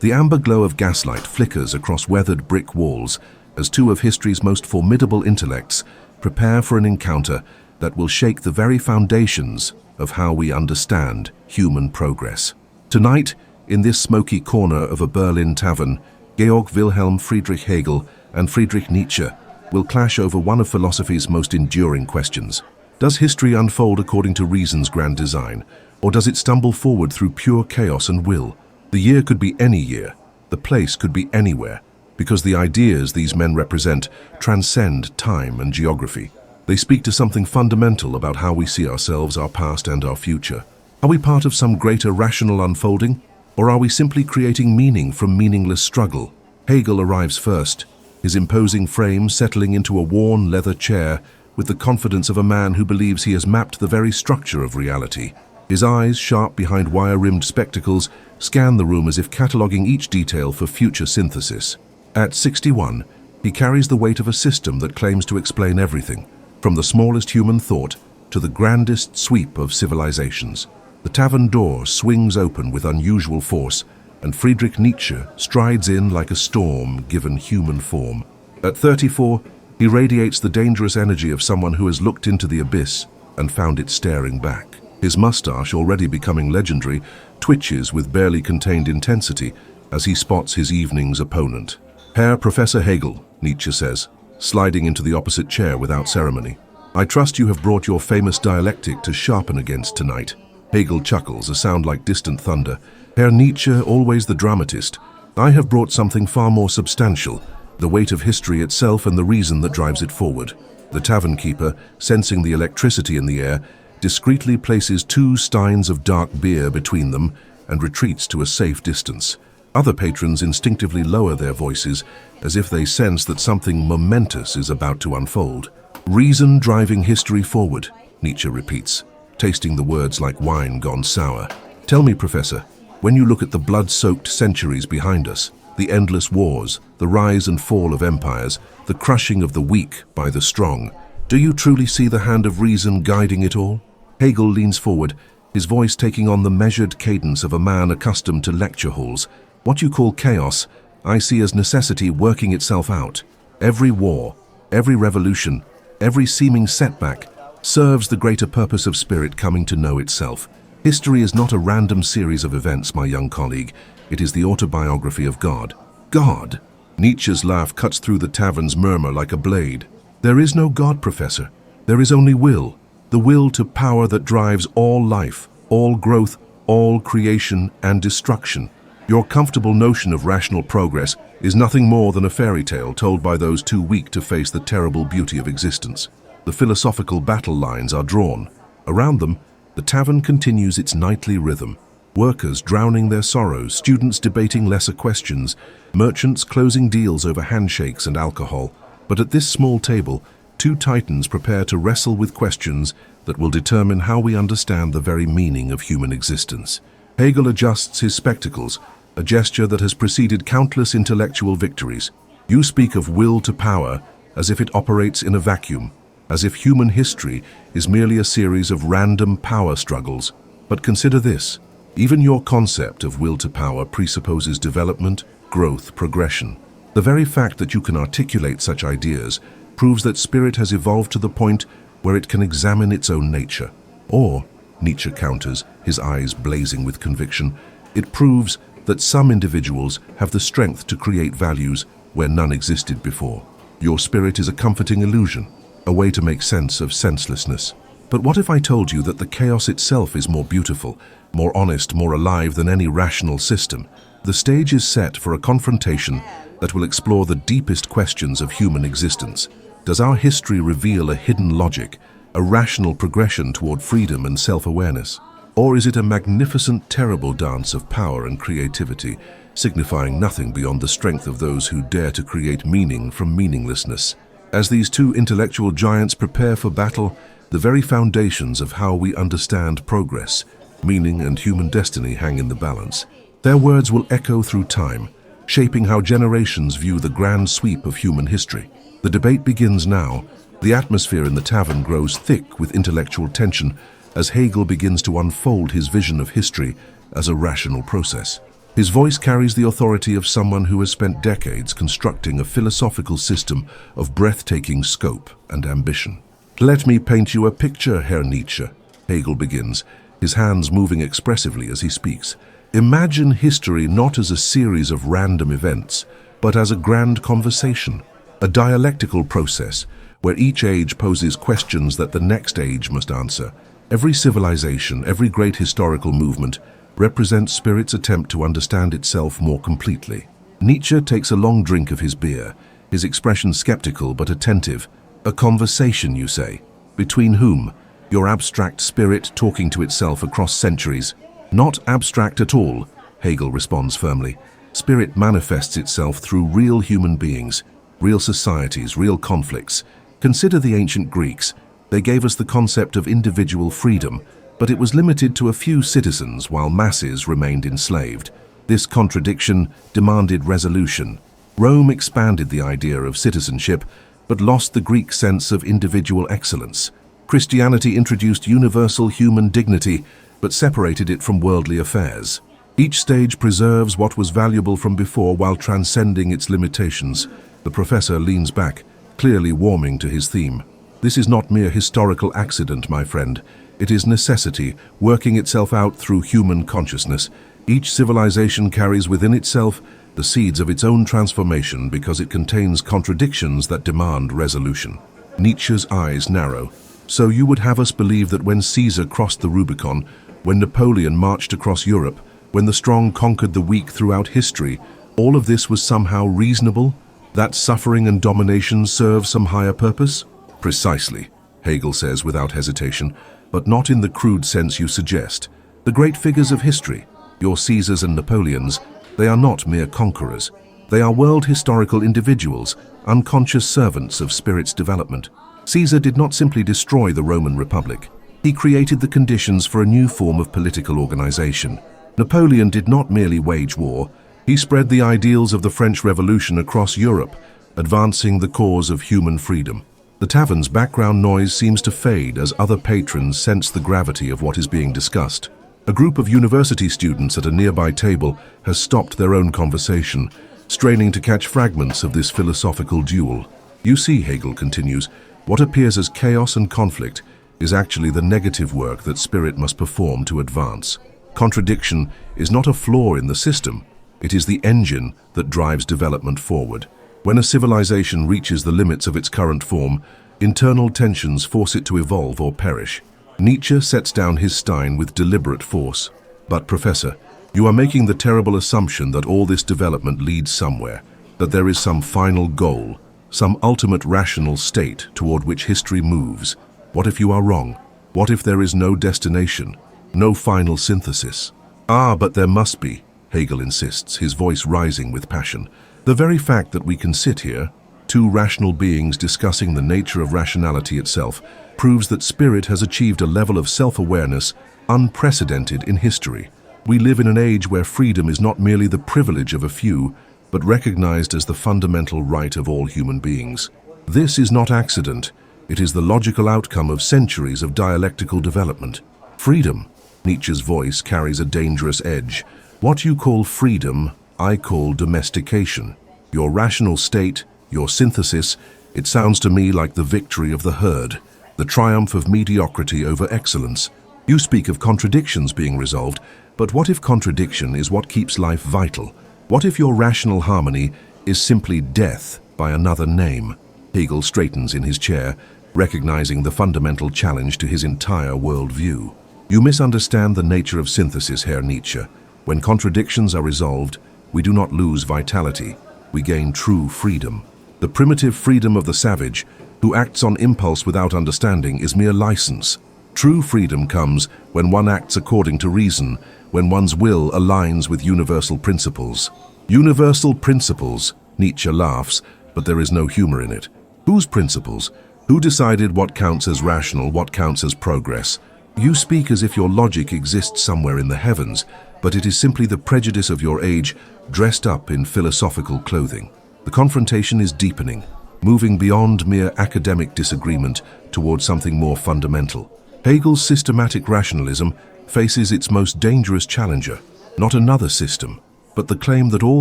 The amber glow of gaslight flickers across weathered brick walls as two of history's most formidable intellects prepare for an encounter that will shake the very foundations of how we understand human progress. Tonight, in this smoky corner of a Berlin tavern, Georg Wilhelm Friedrich Hegel and Friedrich Nietzsche will clash over one of philosophy's most enduring questions. Does history unfold according to reason's grand design, or does it stumble forward through pure chaos and will? The year could be any year, the place could be anywhere, because the ideas these men represent transcend time and geography. They speak to something fundamental about how we see ourselves, our past, and our future. Are we part of some greater rational unfolding, or are we simply creating meaning from meaningless struggle? Hegel arrives first, his imposing frame settling into a worn leather chair with the confidence of a man who believes he has mapped the very structure of reality. His eyes, sharp behind wire-rimmed spectacles, scan the room as if cataloguing each detail for future synthesis. At 61, he carries the weight of a system that claims to explain everything, from the smallest human thought to the grandest sweep of civilizations. The tavern door swings open with unusual force, and Friedrich Nietzsche strides in like a storm given human form. At 34, he radiates the dangerous energy of someone who has looked into the abyss and found it staring back. His mustache, already becoming legendary, twitches with barely contained intensity as he spots his evening's opponent. "Herr Professor Hegel," Nietzsche says, sliding into the opposite chair without ceremony. "I trust you have brought your famous dialectic to sharpen against tonight." Hegel chuckles, a sound like distant thunder. "Herr Nietzsche, always the dramatist, I have brought something far more substantial, the weight of history itself and the reason that drives it forward." The tavern keeper, sensing the electricity in the air, discreetly places 2 steins of dark beer between them and retreats to a safe distance. Other patrons instinctively lower their voices as if they sense that something momentous is about to unfold. "Reason driving history forward," Nietzsche repeats, tasting the words like wine gone sour. "Tell me, Professor, when you look at the blood-soaked centuries behind us, the endless wars, the rise and fall of empires, the crushing of the weak by the strong, do you truly see the hand of reason guiding it all?" Hegel leans forward, his voice taking on the measured cadence of a man accustomed to lecture halls. "What you call chaos, I see as necessity working itself out. Every war, every revolution, every seeming setback serves the greater purpose of spirit coming to know itself. History is not a random series of events, my young colleague. It is the autobiography of God." "God?" Nietzsche's laugh cuts through the tavern's murmur like a blade. "There is no God, Professor. There is only will. The will to power that drives all life, all growth, all creation and destruction. Your comfortable notion of rational progress is nothing more than a fairy tale told by those too weak to face the terrible beauty of existence." The philosophical battle lines are drawn. Around them, the tavern continues its nightly rhythm. Workers drowning their sorrows, students debating lesser questions, merchants closing deals over handshakes and alcohol. But at this small table, 2 titans prepare to wrestle with questions that will determine how we understand the very meaning of human existence. Hegel adjusts his spectacles, a gesture that has preceded countless intellectual victories. "You speak of will to power as if it operates in a vacuum, as if human history is merely a series of random power struggles. But consider this, even your concept of will to power presupposes development, growth, progression. The very fact that you can articulate such ideas proves that spirit has evolved to the point where it can examine its own nature. Or," Nietzsche counters, his eyes blazing with conviction, "it proves that some individuals have the strength to create values where none existed before. Your spirit is a comforting illusion, a way to make sense of senselessness. But what if I told you that the chaos itself is more beautiful, more honest, more alive than any rational system? The stage is set for a confrontation that will explore the deepest questions of human existence. Does our history reveal a hidden logic, a rational progression toward freedom and self-awareness? Or is it a magnificent, terrible dance of power and creativity, signifying nothing beyond the strength of those who dare to create meaning from meaninglessness?" As these 2 intellectual giants prepare for battle, the very foundations of how we understand progress, meaning, and human destiny hang in the balance. Their words will echo through time, shaping how generations view the grand sweep of human history. The debate begins now. The atmosphere in the tavern grows thick with intellectual tension as Hegel begins to unfold his vision of history as a rational process. His voice carries the authority of someone who has spent decades constructing a philosophical system of breathtaking scope and ambition. "Let me paint you a picture, Herr Nietzsche," Hegel begins, his hands moving expressively as he speaks. "Imagine history not as a series of random events, but as a grand conversation, a dialectical process where each age poses questions that the next age must answer. Every civilization, every great historical movement, represents spirit's attempt to understand itself more completely." Nietzsche takes a long drink of his beer, his expression skeptical but attentive. "A conversation, you say? Between whom? Your abstract spirit talking to itself across centuries?" "Not abstract at all," Hegel responds firmly. "Spirit manifests itself through real human beings, real societies, real conflicts. Consider the ancient Greeks. They gave us the concept of individual freedom, but it was limited to a few citizens while masses remained enslaved. This contradiction demanded resolution. Rome expanded the idea of citizenship, but lost the Greek sense of individual excellence. Christianity introduced universal human dignity, but separated it from worldly affairs. Each stage preserves what was valuable from before while transcending its limitations." The professor leans back, clearly warming to his theme. "This is not mere historical accident, my friend. It is necessity, working itself out through human consciousness. Each civilization carries within itself the seeds of its own transformation because it contains contradictions that demand resolution." Nietzsche's eyes narrow. "So you would have us believe that when Caesar crossed the Rubicon, when Napoleon marched across Europe, when the strong conquered the weak throughout history, all of this was somehow reasonable? That suffering and domination serve some higher purpose?" "Precisely," Hegel says without hesitation, "but not in the crude sense you suggest. The great figures of history, your Caesars and Napoleons, they are not mere conquerors. They are world historical individuals, unconscious servants of spirit's development. Caesar did not simply destroy the Roman Republic. He created the conditions for a new form of political organization. Napoleon did not merely wage war. He spread the ideals of the French Revolution across Europe, advancing the cause of human freedom." The tavern's background noise seems to fade as other patrons sense the gravity of what is being discussed. A group of university students at a nearby table has stopped their own conversation, straining to catch fragments of this philosophical duel. "You see," Hegel continues, "what appears as chaos and conflict is actually the negative work that spirit must perform to advance. Contradiction is not a flaw in the system. It is the engine that drives development forward. When a civilization reaches the limits of its current form, internal tensions force it to evolve or perish." Nietzsche sets down his stein with deliberate force. "But, Professor, you are making the terrible assumption that all this development leads somewhere, that there is some final goal, some ultimate rational state toward which history moves. What if you are wrong? What if there is no destination, no final synthesis?" "Ah, but there must be," Hegel insists, his voice rising with passion. "The very fact that we can sit here, two rational beings discussing the nature of rationality itself, proves that spirit has achieved a level of self-awareness unprecedented in history. We live in an age where freedom is not merely the privilege of a few, but recognized as the fundamental right of all human beings. This is not accident. It is the logical outcome of centuries of dialectical development. Freedom," Nietzsche's voice carries a dangerous edge. "What you call freedom, I call domestication. Your rational state, your synthesis, it sounds to me like the victory of the herd, the triumph of mediocrity over excellence. You speak of contradictions being resolved, but what if contradiction is what keeps life vital? What if your rational harmony is simply death by another name?" Hegel straightens in his chair, recognizing the fundamental challenge to his entire worldview. "You misunderstand the nature of synthesis, Herr Nietzsche. When contradictions are resolved, we do not lose vitality. We gain true freedom. The primitive freedom of the savage, who acts on impulse without understanding, is mere license. True freedom comes when one acts according to reason, when one's will aligns with universal principles." "Universal principles," Nietzsche laughs, but there is no humor in it. "Whose principles? Who decided what counts as rational, what counts as progress? You speak as if your logic exists somewhere in the heavens, but it is simply the prejudice of your age dressed up in philosophical clothing. The confrontation is deepening, moving beyond mere academic disagreement toward something more fundamental. Hegel's systematic rationalism faces its most dangerous challenger, not another system, but the claim that all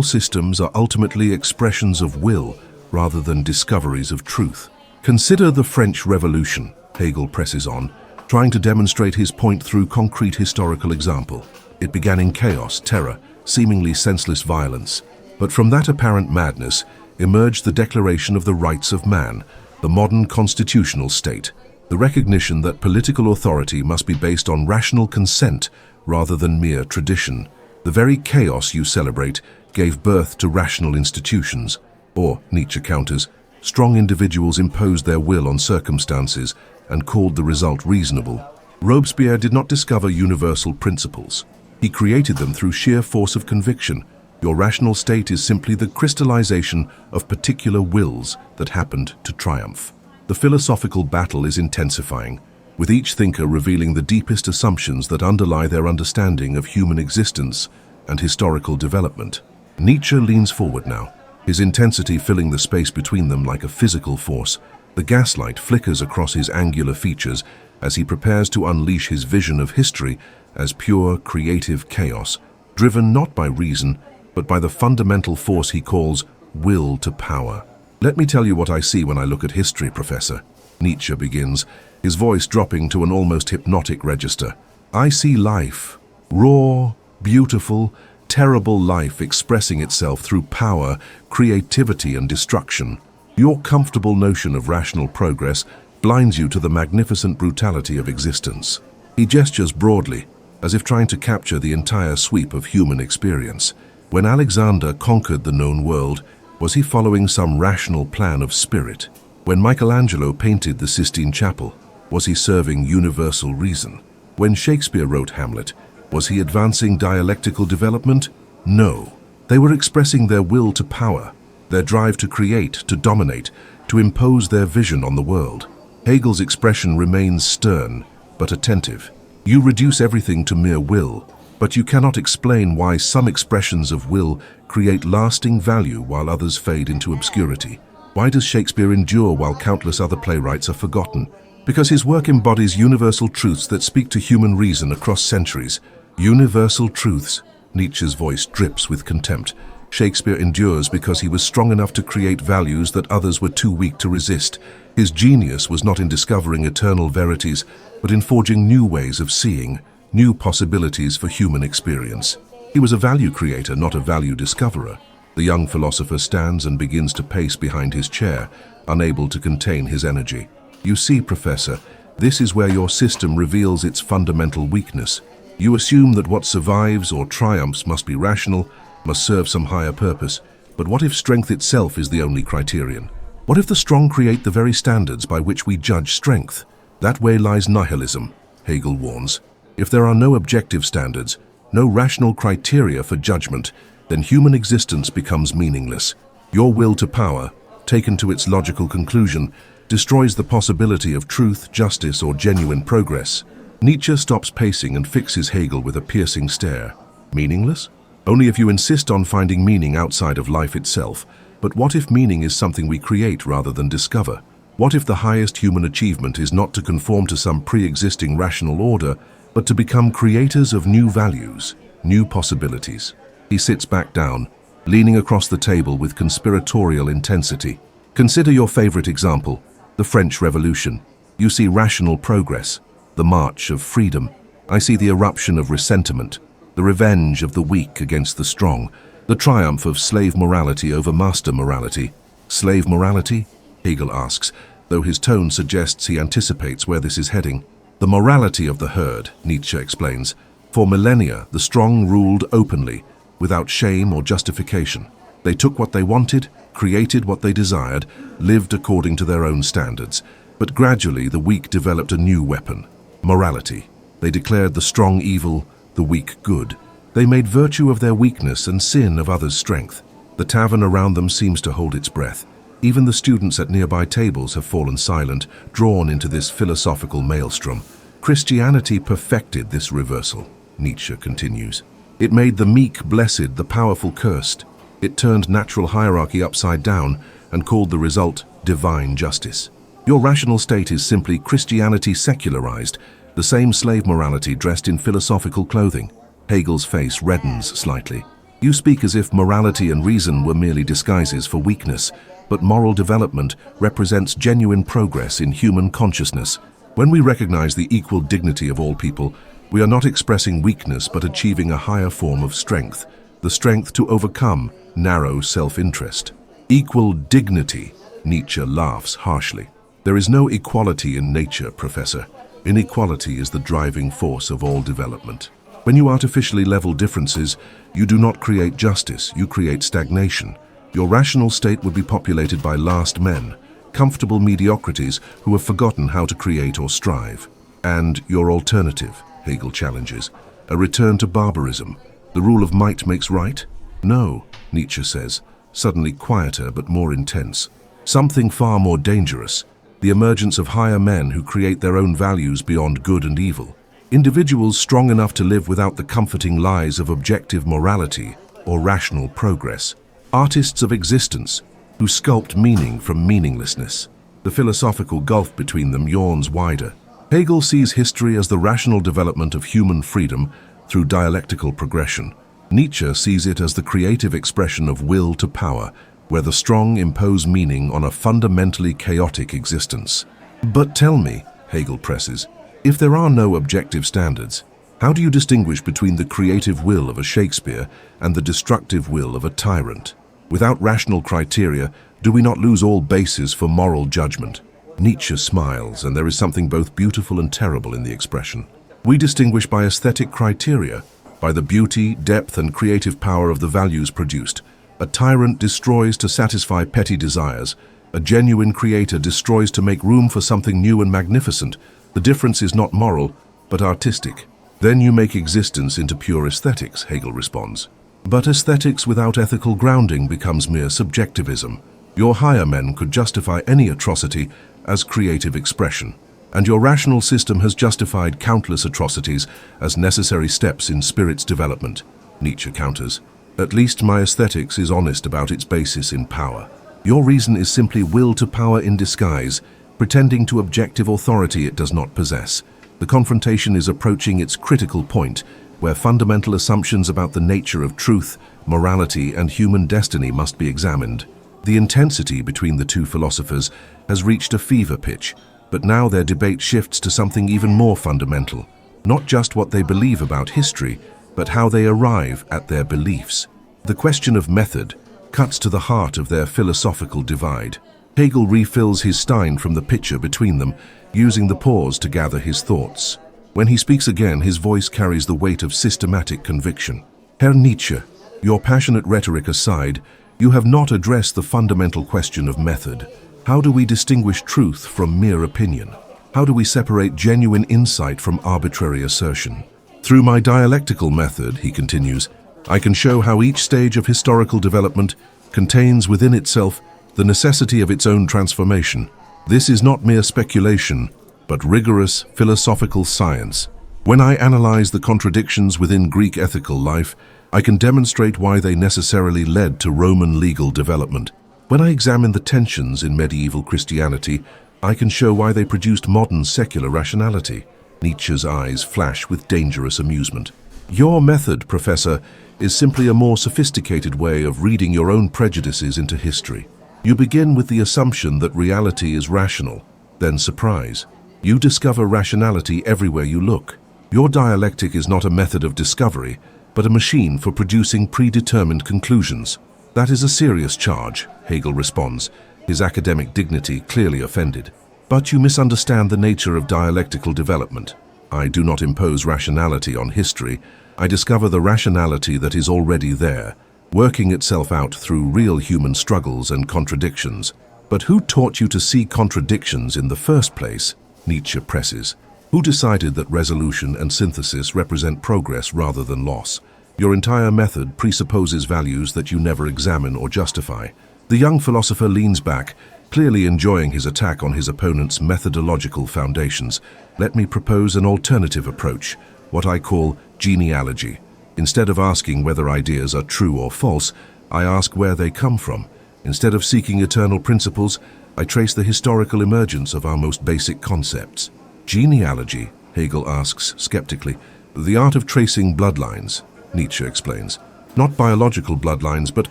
systems are ultimately expressions of will rather than discoveries of truth. Consider the French Revolution, Hegel presses on, trying to demonstrate his point through concrete historical example. It began in chaos, terror, seemingly senseless violence. But from that apparent madness emerged the declaration of the rights of man, the modern constitutional state, the recognition that political authority must be based on rational consent rather than mere tradition. The very chaos you celebrate gave birth to rational institutions, or, Nietzsche counters, strong individuals imposed their will on circumstances and called the result reasonable. Robespierre did not discover universal principles. He created them through sheer force of conviction. Your rational state is simply the crystallization of particular wills that happened to triumph. The philosophical battle is intensifying, with each thinker revealing the deepest assumptions that underlie their understanding of human existence and historical development. Nietzsche leans forward now, his intensity filling the space between them like a physical force. The gaslight flickers across his angular features as he prepares to unleash his vision of history as pure, creative chaos, driven not by reason, but by the fundamental force he calls will to power. Let me tell you what I see when I look at history, Professor. Nietzsche begins, his voice dropping to an almost hypnotic register. I see life, raw, beautiful, terrible life expressing itself through power, creativity, and destruction. Your comfortable notion of rational progress blinds you to the magnificent brutality of existence. He gestures broadly, as if trying to capture the entire sweep of human experience. When Alexander conquered the known world, was he following some rational plan of spirit? When Michelangelo painted the Sistine Chapel, was he serving universal reason? When Shakespeare wrote Hamlet, was he advancing dialectical development? No. They were expressing their will to power, their drive to create, to dominate, to impose their vision on the world. Hegel's expression remains stern, but attentive. You reduce everything to mere will, but you cannot explain why some expressions of will create lasting value while others fade into obscurity. Why does Shakespeare endure while countless other playwrights are forgotten? Because his work embodies universal truths that speak to human reason across centuries. Universal truths. Nietzsche's voice drips with contempt. Shakespeare endures because he was strong enough to create values that others were too weak to resist. His genius was not in discovering eternal verities, but in forging new ways of seeing, new possibilities for human experience. He was a value creator, not a value discoverer. The young philosopher stands and begins to pace behind his chair, unable to contain his energy. You see, Professor, this is where your system reveals its fundamental weakness. You assume that what survives or triumphs must be rational, must serve some higher purpose. But what if strength itself is the only criterion? What if the strong create the very standards by which we judge strength? That way lies nihilism, Hegel warns. If there are no objective standards, no rational criteria for judgment, then human existence becomes meaningless. Your will to power, taken to its logical conclusion, destroys the possibility of truth, justice, or genuine progress. Nietzsche stops pacing and fixes Hegel with a piercing stare. Meaningless? Only if you insist on finding meaning outside of life itself. But what if meaning is something we create rather than discover? What if the highest human achievement is not to conform to some pre-existing rational order, but to become creators of new values, new possibilities? He sits back down, leaning across the table with conspiratorial intensity. Consider your favorite example, the French Revolution. You see rational progress, the march of freedom. I see the eruption of resentment, the revenge of the weak against the strong, the triumph of slave morality over master morality. Slave morality? Hegel asks, though his tone suggests he anticipates where this is heading. The morality of the herd, Nietzsche explains. For millennia, the strong ruled openly, without shame or justification. They took what they wanted, created what they desired, lived according to their own standards. But gradually, the weak developed a new weapon, morality. They declared the strong evil, the weak good. They made virtue of their weakness and sin of others' strength. The tavern around them seems to hold its breath. Even the students at nearby tables have fallen silent, drawn into this philosophical maelstrom. Christianity perfected this reversal, Nietzsche continues. It made the meek blessed, the powerful cursed. It turned natural hierarchy upside down and called the result divine justice. Your rational state is simply Christianity secularized, the same slave morality dressed in philosophical clothing. Hegel's face reddens slightly. You speak as if morality and reason were merely disguises for weakness, but moral development represents genuine progress in human consciousness. When we recognize the equal dignity of all people, we are not expressing weakness but achieving a higher form of strength, the strength to overcome narrow self-interest. Equal dignity, Nietzsche laughs harshly. There is no equality in nature, Professor. Inequality is the driving force of all development. When you artificially level differences, you do not create justice, you create stagnation. Your rational state would be populated by last men, comfortable mediocrities who have forgotten how to create or strive. And your alternative, Hegel challenges, a return to barbarism. The rule of might makes right? No, Nietzsche says, suddenly quieter but more intense. Something far more dangerous, the emergence of higher men who create their own values beyond good and evil. Individuals strong enough to live without the comforting lies of objective morality or rational progress. Artists of existence who sculpt meaning from meaninglessness. The philosophical gulf between them yawns wider. Hegel sees history as the rational development of human freedom through dialectical progression. Nietzsche sees it as the creative expression of will to power, where the strong impose meaning on a fundamentally chaotic existence. But tell me, Hegel presses, if there are no objective standards, how do you distinguish between the creative will of a Shakespeare and the destructive will of a tyrant? Without rational criteria, do we not lose all basis for moral judgment? Nietzsche smiles, and there is something both beautiful and terrible in the expression. We distinguish by aesthetic criteria, by the beauty, depth, and creative power of the values produced. A tyrant destroys to satisfy petty desires. A genuine creator destroys to make room for something new and magnificent. The difference is not moral, but artistic. Then you make existence into pure aesthetics, Hegel responds. But aesthetics without ethical grounding becomes mere subjectivism. Your higher men could justify any atrocity as creative expression, and your rational system has justified countless atrocities as necessary steps in spirit's development, Nietzsche counters. At least my aesthetics is honest about its basis in power. Your reason is simply will to power in disguise, pretending to objective authority it does not possess. The confrontation is approaching its critical point, where fundamental assumptions about the nature of truth, morality, and human destiny must be examined. The intensity between the two philosophers has reached a fever pitch, but now their debate shifts to something even more fundamental. Not just what they believe about history, but how they arrive at their beliefs. The question of method cuts to the heart of their philosophical divide. Hegel refills his stein from the pitcher between them, using the pause to gather his thoughts. When he speaks again, his voice carries the weight of systematic conviction. Herr Nietzsche, your passionate rhetoric aside, you have not addressed the fundamental question of method. How do we distinguish truth from mere opinion? How do we separate genuine insight from arbitrary assertion? Through my dialectical method, he continues, I can show how each stage of historical development contains within itself the necessity of its own transformation. This is not mere speculation, but rigorous philosophical science. When I analyze the contradictions within Greek ethical life, I can demonstrate why they necessarily led to Roman legal development. When I examine the tensions in medieval Christianity, I can show why they produced modern secular rationality. Nietzsche's eyes flash with dangerous amusement. Your method, Professor, is simply a more sophisticated way of reading your own prejudices into history. You begin with the assumption that reality is rational, then surprise. You discover rationality everywhere you look. Your dialectic is not a method of discovery, but a machine for producing predetermined conclusions. That is a serious charge, Hegel responds, his academic dignity clearly offended. But you misunderstand the nature of dialectical development. I do not impose rationality on history. I discover the rationality that is already there, working itself out through real human struggles and contradictions. But who taught you to see contradictions in the first place? Nietzsche presses. Who decided that resolution and synthesis represent progress rather than loss? Your entire method presupposes values that you never examine or justify. The young philosopher leans back, clearly enjoying his attack on his opponent's methodological foundations. Let me propose an alternative approach, what I call genealogy. Instead of asking whether ideas are true or false, I ask where they come from. Instead of seeking eternal principles, I trace the historical emergence of our most basic concepts. Genealogy, Hegel asks skeptically, the art of tracing bloodlines, Nietzsche explains. Not biological bloodlines, but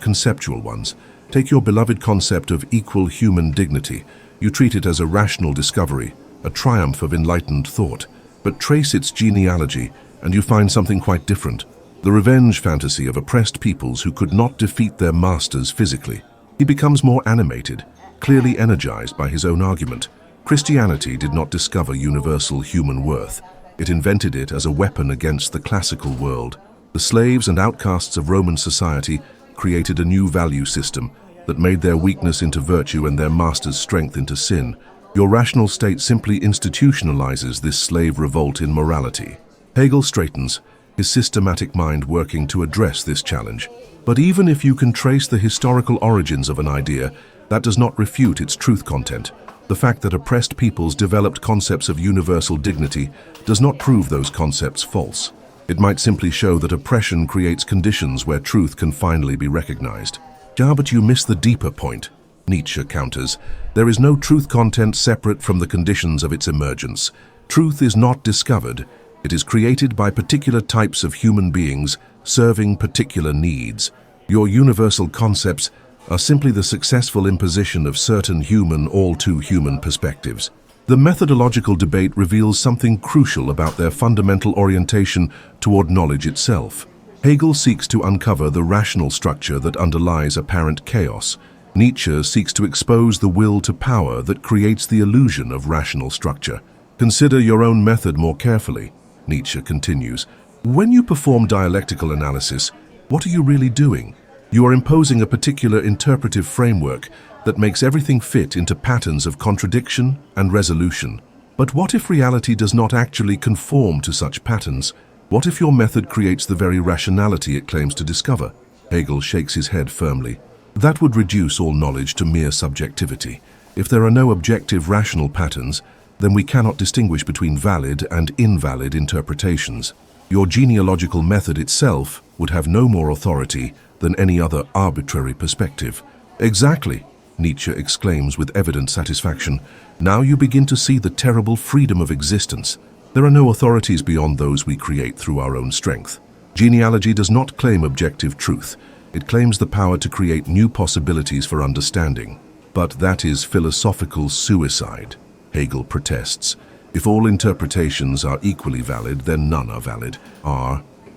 conceptual ones. Take your beloved concept of equal human dignity. You treat it as a rational discovery, a triumph of enlightened thought. But trace its genealogy, and you find something quite different. The revenge fantasy of oppressed peoples who could not defeat their masters physically. He becomes more animated, clearly energized by his own argument. Christianity did not discover universal human worth. It invented it as a weapon against the classical world. The slaves and outcasts of Roman society created a new value system that made their weakness into virtue and their master's strength into sin. Your rational state simply institutionalizes this slave revolt in morality. Hegel straightens, his systematic mind working to address this challenge. But even if you can trace the historical origins of an idea, that does not refute its truth content. The fact that oppressed peoples developed concepts of universal dignity does not prove those concepts false. It might simply show that oppression creates conditions where truth can finally be recognized. Yeah, but you miss the deeper point. Nietzsche counters, there is no truth content separate from the conditions of its emergence. Truth is not discovered. It is created by particular types of human beings serving particular needs. Your universal concepts are simply the successful imposition of certain human, all too human perspectives. The methodological debate reveals something crucial about their fundamental orientation toward knowledge itself. Hegel seeks to uncover the rational structure that underlies apparent chaos. Nietzsche seeks to expose the will to power that creates the illusion of rational structure. Consider your own method more carefully, Nietzsche continues. When you perform dialectical analysis, what are you really doing? You are imposing a particular interpretive framework that makes everything fit into patterns of contradiction and resolution. But what if reality does not actually conform to such patterns? What if your method creates the very rationality it claims to discover? Hegel shakes his head firmly. That would reduce all knowledge to mere subjectivity. If there are no objective rational patterns, then we cannot distinguish between valid and invalid interpretations. Your genealogical method itself would have no more authority than any other arbitrary perspective. Exactly, Nietzsche exclaims with evident satisfaction. Now you begin to see the terrible freedom of existence. There are no authorities beyond those we create through our own strength. Genealogy does not claim objective truth. It claims the power to create new possibilities for understanding. But that is philosophical suicide, Hegel protests. If all interpretations are equally valid, then none are valid.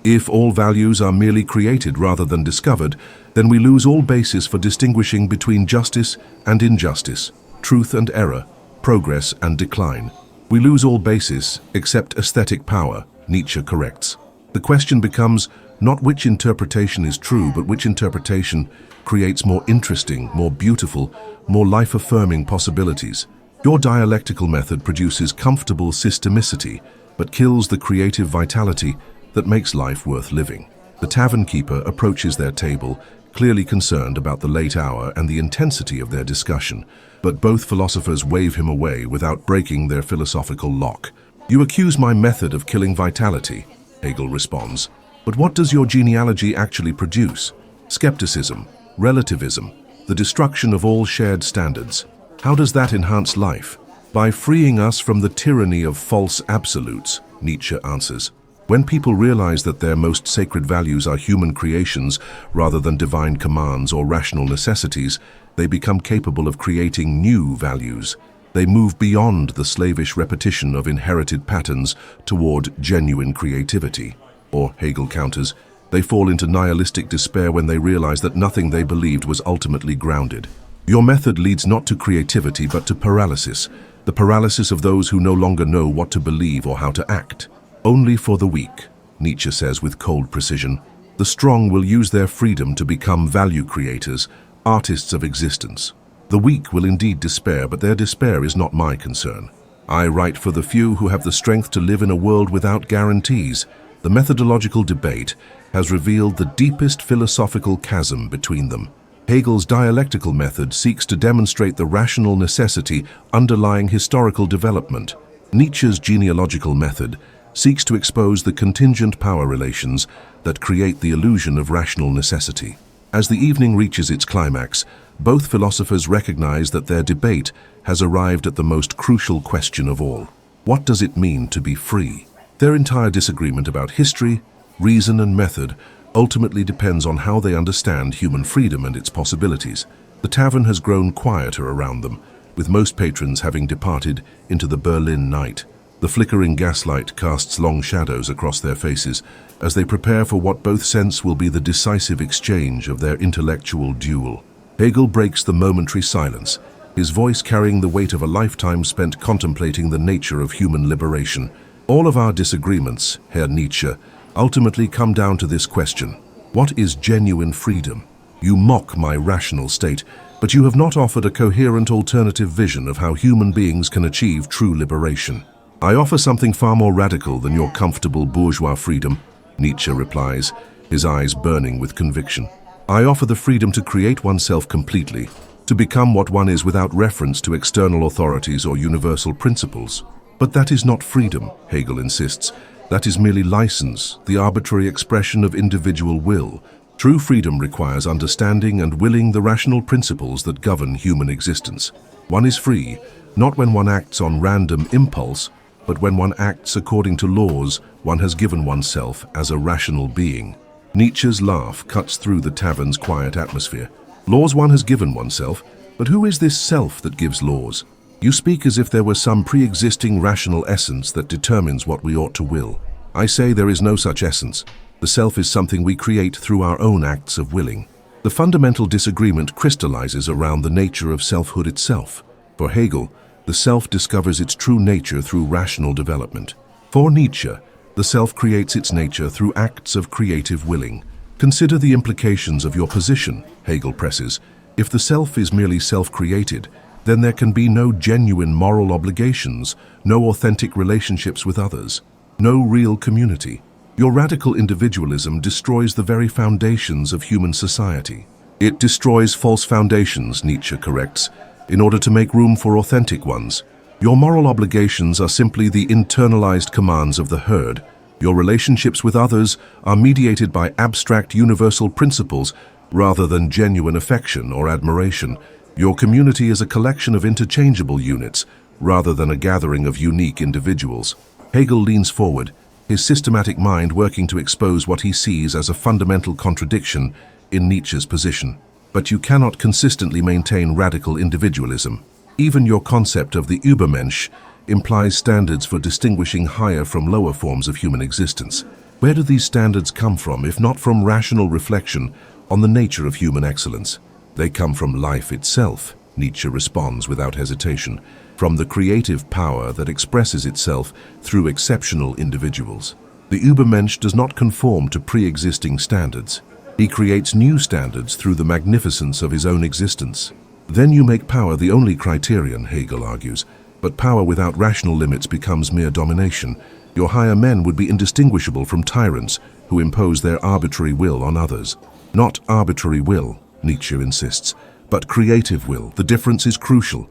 If all values are merely created rather than discovered, then we lose all basis for distinguishing between justice and injustice, truth and error, progress and decline. We lose all basis except aesthetic power, Nietzsche corrects. The question becomes not which interpretation is true, but which interpretation creates more interesting, more beautiful, more life-affirming possibilities. Your dialectical method produces comfortable systemicity, but kills the creative vitality that makes life worth living. The tavern keeper approaches their table, clearly concerned about the late hour and the intensity of their discussion, but both philosophers wave him away without breaking their philosophical lock. You accuse my method of killing vitality, Hegel responds. But what does your genealogy actually produce? Skepticism, relativism, the destruction of all shared standards. How does that enhance life? By freeing us from the tyranny of false absolutes, Nietzsche answers. When people realize that their most sacred values are human creations rather than divine commands or rational necessities, they become capable of creating new values. They move beyond the slavish repetition of inherited patterns toward genuine creativity. Or, Hegel counters, they fall into nihilistic despair when they realize that nothing they believed was ultimately grounded. Your method leads not to creativity but to paralysis, the paralysis of those who no longer know what to believe or how to act. Only for the weak, Nietzsche says with cold precision. The strong will use their freedom to become value creators, artists of existence. The weak will indeed despair, but their despair is not my concern. I write for the few who have the strength to live in a world without guarantees. The methodological debate has revealed the deepest philosophical chasm between them. Hegel's dialectical method seeks to demonstrate the rational necessity underlying historical development. Nietzsche's genealogical method seeks to expose the contingent power relations that create the illusion of rational necessity. As the evening reaches its climax, both philosophers recognize that their debate has arrived at the most crucial question of all. What does it mean to be free? Their entire disagreement about history, reason and method ultimately depends on how they understand human freedom and its possibilities. The tavern has grown quieter around them, with most patrons having departed into the Berlin night. The flickering gaslight casts long shadows across their faces as they prepare for what both sense will be the decisive exchange of their intellectual duel. Hegel breaks the momentary silence, his voice carrying the weight of a lifetime spent contemplating the nature of human liberation. All of our disagreements, Herr Nietzsche, ultimately come down to this question: what is genuine freedom? You mock my rational state, but you have not offered a coherent alternative vision of how human beings can achieve true liberation. I offer something far more radical than your comfortable bourgeois freedom, Nietzsche replies, his eyes burning with conviction. I offer the freedom to create oneself completely, to become what one is without reference to external authorities or universal principles. But that is not freedom, Hegel insists. That is merely license, the arbitrary expression of individual will. True freedom requires understanding and willing the rational principles that govern human existence. One is free, not when one acts on random impulse, but when one acts according to laws one has given oneself as a rational being. Nietzsche's laugh cuts through the tavern's quiet atmosphere. Laws one has given oneself, but who is this self that gives laws? You speak as if there were some pre-existing rational essence that determines what we ought to will. I say there is no such essence. The self is something we create through our own acts of willing. The fundamental disagreement crystallizes around the nature of selfhood itself. For Hegel, the self discovers its true nature through rational development. For Nietzsche, the self creates its nature through acts of creative willing. Consider the implications of your position, Hegel presses. If the self is merely self-created, then there can be no genuine moral obligations, no authentic relationships with others, no real community. Your radical individualism destroys the very foundations of human society. It destroys false foundations, Nietzsche corrects, in order to make room for authentic ones. Your moral obligations are simply the internalized commands of the herd. Your relationships with others are mediated by abstract universal principles rather than genuine affection or admiration. Your community is a collection of interchangeable units rather than a gathering of unique individuals. Hegel leans forward, his systematic mind working to expose what he sees as a fundamental contradiction in Nietzsche's position. But you cannot consistently maintain radical individualism. Even your concept of the Übermensch implies standards for distinguishing higher from lower forms of human existence. Where do these standards come from, if not from rational reflection on the nature of human excellence? They come from life itself, Nietzsche responds without hesitation, from the creative power that expresses itself through exceptional individuals. The Übermensch does not conform to pre-existing standards. He creates new standards through the magnificence of his own existence. Then you make power the only criterion, Hegel argues, but power without rational limits becomes mere domination. Your higher men would be indistinguishable from tyrants who impose their arbitrary will on others. Not arbitrary will, Nietzsche insists, but creative will. The difference is crucial.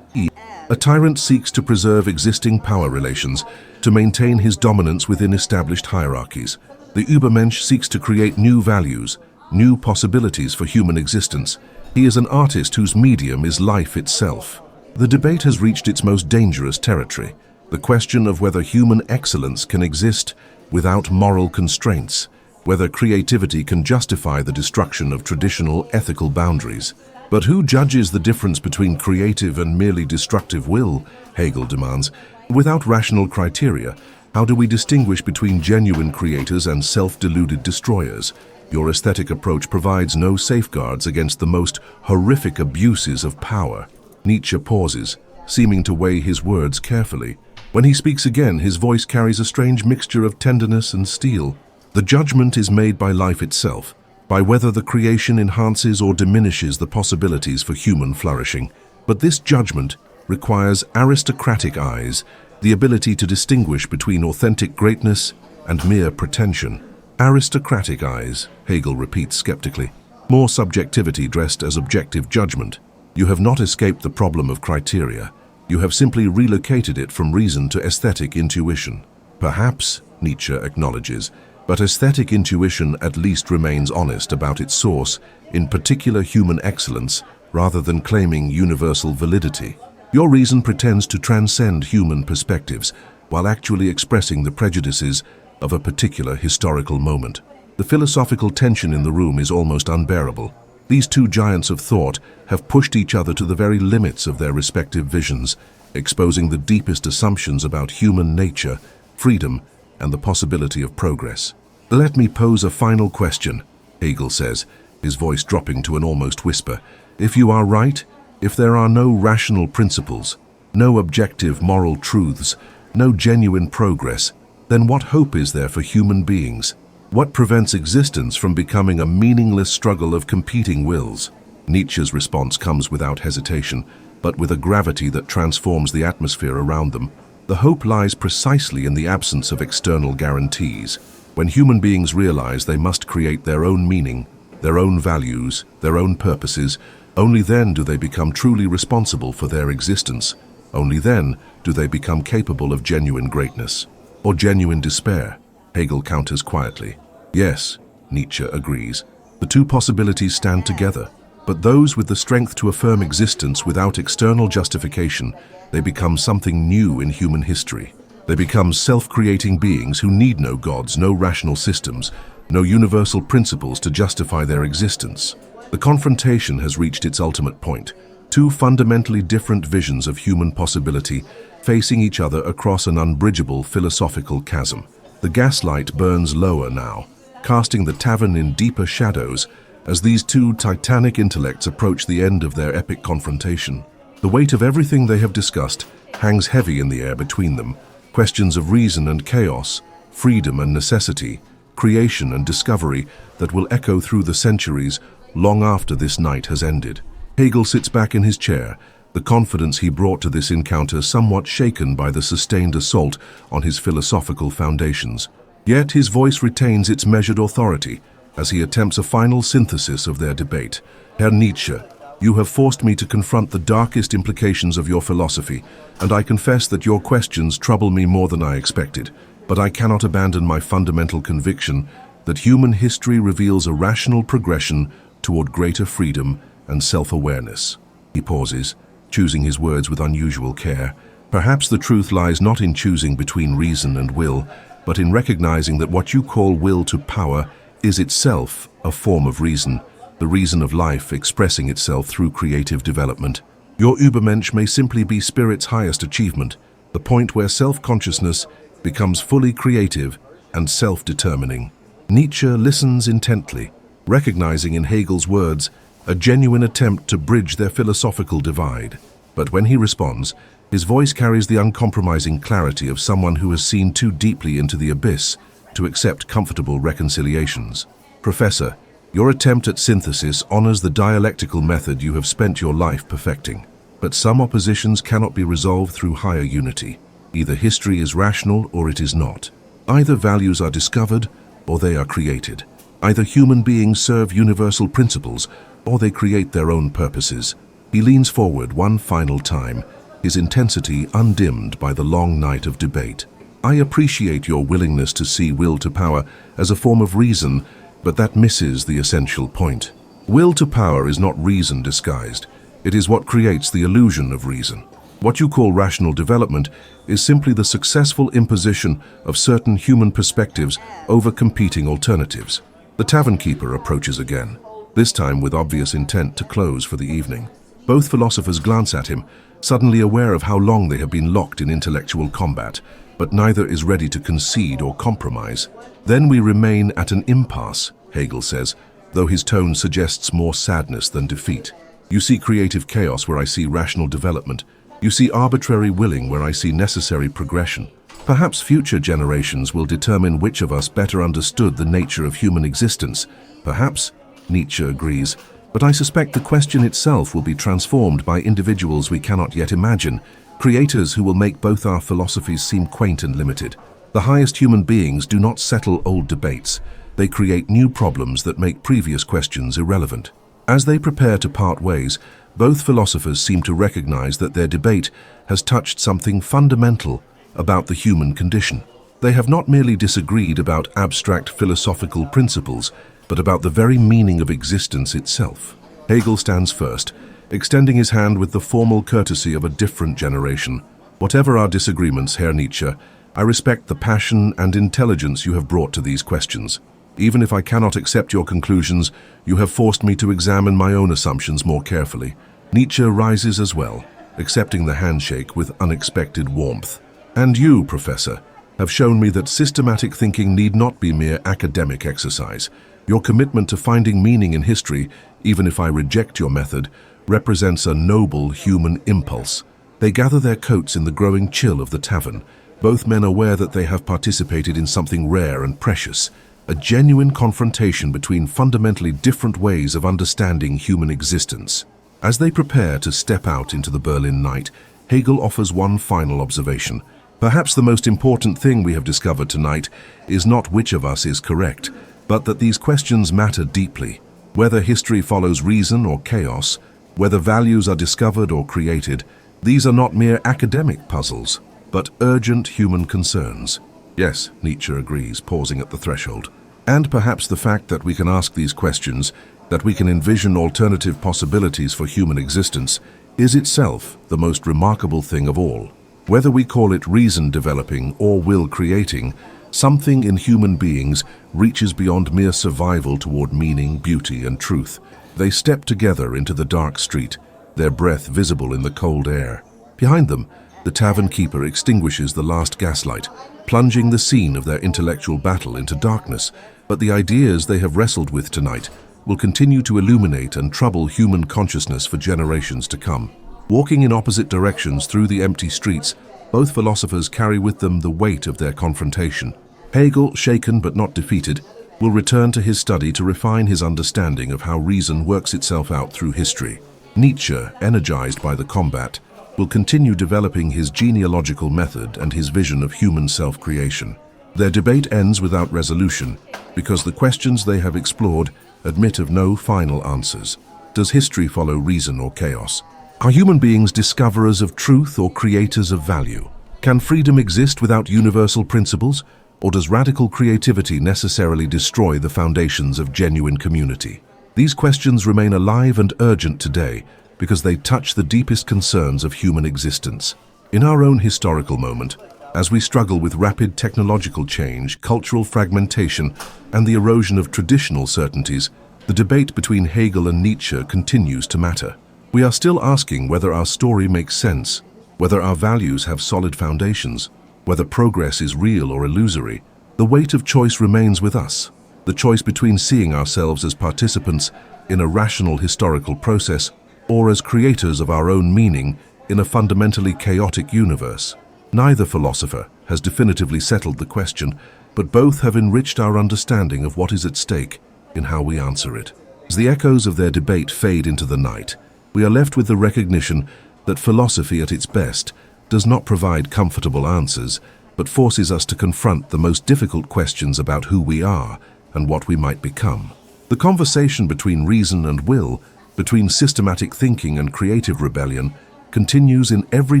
A tyrant seeks to preserve existing power relations, to maintain his dominance within established hierarchies. The Übermensch seeks to create new values, new possibilities for human existence. He is an artist whose medium is life itself. The debate has reached its most dangerous territory, the question of whether human excellence can exist without moral constraints, whether creativity can justify the destruction of traditional ethical boundaries. But who judges the difference between creative and merely destructive will, Hegel demands. Without rational criteria, how do we distinguish between genuine creators and self-deluded destroyers? Your aesthetic approach provides no safeguards against the most horrific abuses of power. Nietzsche pauses, seeming to weigh his words carefully. When he speaks again, his voice carries a strange mixture of tenderness and steel. The judgment is made by life itself, by whether the creation enhances or diminishes the possibilities for human flourishing. But this judgment requires aristocratic eyes, the ability to distinguish between authentic greatness and mere pretension. Aristocratic eyes, Hegel repeats skeptically. More subjectivity dressed as objective judgment. You have not escaped the problem of criteria. You have simply relocated it from reason to aesthetic intuition. Perhaps, Nietzsche acknowledges, but aesthetic intuition at least remains honest about its source in particular human excellence rather than claiming universal validity. Your reason pretends to transcend human perspectives while actually expressing the prejudices of a particular historical moment. The The philosophical tension in the room is almost unbearable. These two giants of thought have pushed each other to the very limits of their respective visions, exposing the deepest assumptions about human nature, freedom, and the possibility of progress. "Let me pose a final question," Hegel says, his voice dropping to an almost whisper. "If you are right, if there are no rational principles, no objective moral truths, no genuine progress, then what hope is there for human beings? What prevents existence from becoming a meaningless struggle of competing wills?" Nietzsche's response comes without hesitation, but with a gravity that transforms the atmosphere around them. The hope lies precisely in the absence of external guarantees. When human beings realize they must create their own meaning, their own values, their own purposes, only then do they become truly responsible for their existence. Only then do they become capable of genuine greatness. Or genuine despair, Hegel counters quietly. Yes, Nietzsche agrees. The two possibilities stand together. But those with the strength to affirm existence without external justification, they become something new in human history. They become self-creating beings who need no gods, no rational systems, no universal principles to justify their existence. The confrontation has reached its ultimate point. Two fundamentally different visions of human possibility facing each other across an unbridgeable philosophical chasm. The gaslight burns lower now, casting the tavern in deeper shadows as these two titanic intellects approach the end of their epic confrontation. The weight of everything they have discussed hangs heavy in the air between them. Questions of reason and chaos, freedom and necessity, creation and discovery that will echo through the centuries long after this night has ended. Hegel sits back in his chair, the confidence he brought to this encounter somewhat shaken by the sustained assault on his philosophical foundations. Yet his voice retains its measured authority as he attempts a final synthesis of their debate. "Herr Nietzsche, you have forced me to confront the darkest implications of your philosophy, and I confess that your questions trouble me more than I expected. But I cannot abandon my fundamental conviction that human history reveals a rational progression toward greater freedom and self-awareness." He pauses, choosing his words with unusual care. Perhaps the truth lies not in choosing between reason and will, but in recognizing that what you call will to power is itself a form of reason, the reason of life expressing itself through creative development. Your Übermensch may simply be spirit's highest achievement, the point where self-consciousness becomes fully creative and self-determining. Nietzsche listens intently, recognizing in Hegel's words a genuine attempt to bridge their philosophical divide. But when he responds, his voice carries the uncompromising clarity of someone who has seen too deeply into the abyss to accept comfortable reconciliations. "Professor, your attempt at synthesis honors the dialectical method you have spent your life perfecting. But some oppositions cannot be resolved through higher unity. Either history is rational or it is not. Either values are discovered or they are created. Either human beings serve universal principles or they create their own purposes." He leans forward one final time, his intensity undimmed by the long night of debate. "I appreciate your willingness to see will to power as a form of reason, but that misses the essential point. Will to power is not reason disguised. It is what creates the illusion of reason. What you call rational development is simply the successful imposition of certain human perspectives over competing alternatives." The tavern keeper approaches again, this time with obvious intent to close for the evening. Both philosophers glance at him, suddenly aware of how long they have been locked in intellectual combat, but neither is ready to concede or compromise. "Then we remain at an impasse," Hegel says, though his tone suggests more sadness than defeat. "You see creative chaos where I see rational development. You see arbitrary willing where I see necessary progression. Perhaps future generations will determine which of us better understood the nature of human existence. Perhaps," Nietzsche agrees, "but I suspect the question itself will be transformed by individuals we cannot yet imagine, creators who will make both our philosophies seem quaint and limited. The highest human beings do not settle old debates. They create new problems that make previous questions irrelevant." As they prepare to part ways, both philosophers seem to recognize that their debate has touched something fundamental about the human condition. They have not merely disagreed about abstract philosophical principles, but about the very meaning of existence itself. Hegel stands first, extending his hand with the formal courtesy of a different generation. "Whatever our disagreements, Herr Nietzsche, I respect the passion and intelligence you have brought to these questions. Even if I cannot accept your conclusions, you have forced me to examine my own assumptions more carefully. Nietzsche rises as well, accepting the handshake with unexpected warmth. And you, Professor, have shown me that systematic thinking need not be mere academic exercise. Your commitment to finding meaning in history, even if I reject your method, represents a noble human impulse. They gather their coats in the growing chill of the tavern, both men aware that they have participated in something rare and precious, a genuine confrontation between fundamentally different ways of understanding human existence. As they prepare to step out into the Berlin night, Hegel offers one final observation. Perhaps the most important thing we have discovered tonight is not which of us is correct, but that these questions matter deeply. Whether history follows reason or chaos, whether values are discovered or created, these are not mere academic puzzles, but urgent human concerns. Yes, Nietzsche agrees, pausing at the threshold. And perhaps the fact that we can ask these questions, that we can envision alternative possibilities for human existence, is itself the most remarkable thing of all. Whether we call it reason developing or will creating, something in human beings reaches beyond mere survival toward meaning, beauty, and truth. They step together into the dark street, their breath visible in the cold air. Behind them, the tavern keeper extinguishes the last gaslight, plunging the scene of their intellectual battle into darkness. But the ideas they have wrestled with tonight will continue to illuminate and trouble human consciousness for generations to come. Walking in opposite directions through the empty streets, both philosophers carry with them the weight of their confrontation. Hegel, shaken but not defeated, will return to his study to refine his understanding of how reason works itself out through history. Nietzsche, energized by the combat, will continue developing his genealogical method and his vision of human self-creation. Their debate ends without resolution, because the questions they have explored admit of no final answers. Does history follow reason or chaos? Are human beings discoverers of truth or creators of value? Can freedom exist without universal principles, or does radical creativity necessarily destroy the foundations of genuine community? These questions remain alive and urgent today, because they touch the deepest concerns of human existence. In our own historical moment, as we struggle with rapid technological change, cultural fragmentation, and the erosion of traditional certainties, the debate between Hegel and Nietzsche continues to matter. We are still asking whether our story makes sense, whether our values have solid foundations, whether progress is real or illusory. The weight of choice remains with us, the choice between seeing ourselves as participants in a rational historical process or as creators of our own meaning in a fundamentally chaotic universe. Neither philosopher has definitively settled the question, but both have enriched our understanding of what is at stake in how we answer it. As the echoes of their debate fade into the night, we are left with the recognition that philosophy at its best does not provide comfortable answers, but forces us to confront the most difficult questions about who we are and what we might become. The conversation between reason and will, between systematic thinking and creative rebellion, continues in every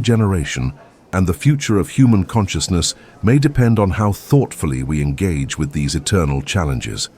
generation, and the future of human consciousness may depend on how thoughtfully we engage with these eternal challenges.